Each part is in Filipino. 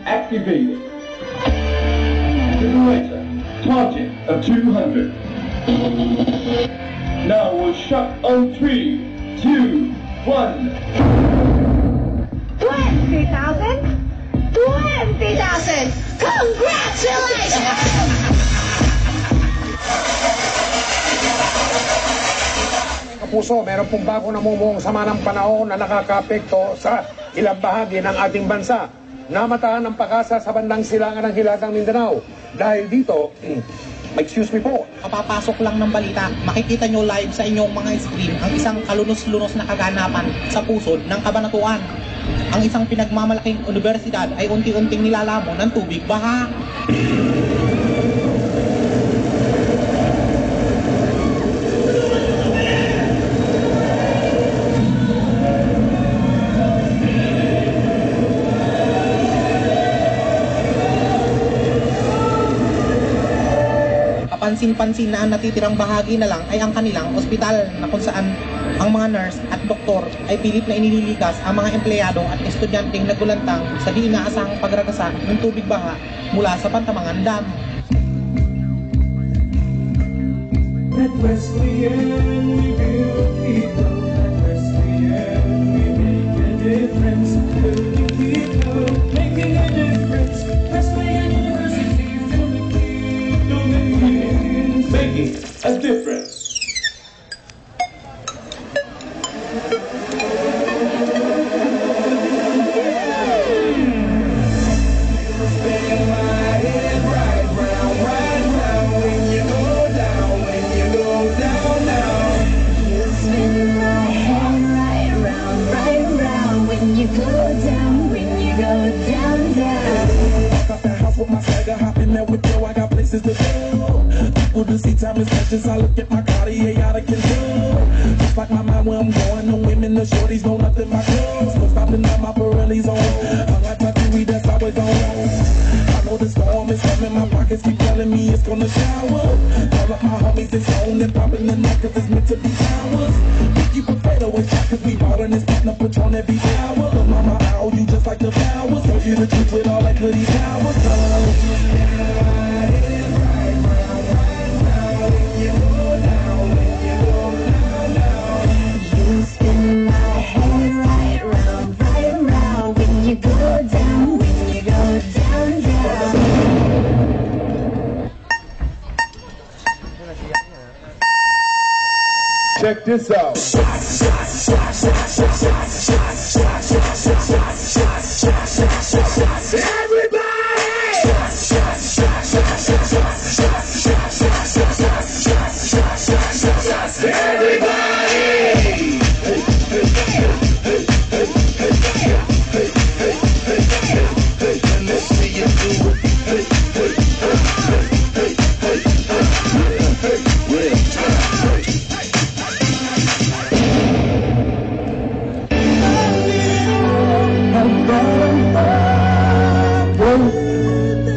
Activated. Generator. Target of 200. Now we'll shut on 3, 2, 1. 20,000? 20,000! Congratulations! Kapuso, meron pong bago namumuong sama ng panahon na nakakapekto sa ilang bahagi ng ating bansa. Namatahan ang pag-asa sa bandang silangan ng Hilagang Mindanao. Dahil dito, excuse me po. Kapapasok lang ng balita, makikita nyo live sa inyong mga screen ang isang kalunos-lunos na kaganapan sa pusod ng Kabanatuan. Ang isang pinagmamalaking universidad ay unti-unting nilalamon ng tubig baha. Pansin-pansin na ang natitirang bahagi na lang ay ang kanilang ospital na kung saan ang mga nurse at doktor ay pilit na inililikas ang mga empleyado at estudyanteng nagulantang sa di inaasahang pagragasa ng tubig baha mula sa Pantamangan Dam. At Wesleyan, we build people. At Wesleyan, we make a difference. Building people, making a difference. Wesleyan University, Making a difference. Time is precious, I look at my Cartier out of control. Just like my mind where I'm going, no women, no shorties, no nothing but girls. No stopping at my Pirelli's on. Hung like tattooed, that's always on. I know the storm is coming, my pockets keep telling me it's gonna shower. Call up my homies, it's on, they're popping the night cause it's meant to be ours. We keep a fatal with shot cause we ballin' and spittin' up Patron every hour. Look mama, ow, you just like the flowers. Told you the truth with all that goodies powers. Check this out.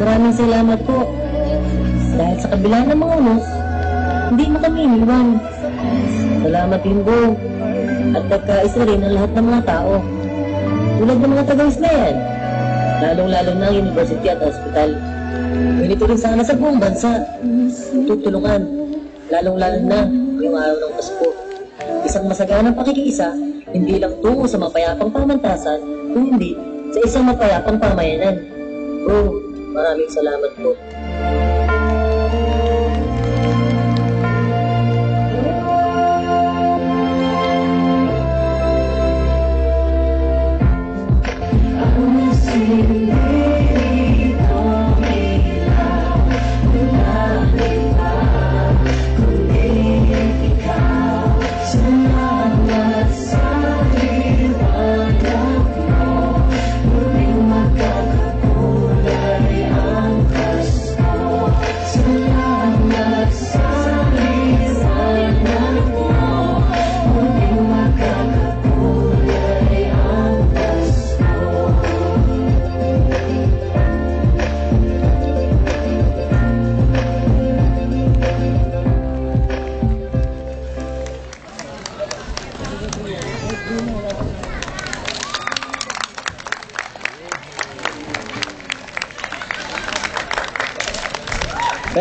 Maraming salamat po. Dahil sa kabila ng mga unos, hindi mo kami iniwan. Salamat din po. At nagkaisa rin ang lahat ng mga tao. Tulad ng mga taga-Ismayan. Lalong-lalo na ang university at hospital. Ganito rin sana sa buong bansa. Tutulungan. Lalong-lalo na ngayong araw ng Pasko. Isang masaganang pakikiisa, hindi lang tungo sa mapayapang pamantasan, kundi sa isang mapayapang pamayanan. Bro, maraming salamat po.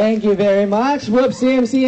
Thank you very much. Whoop CMC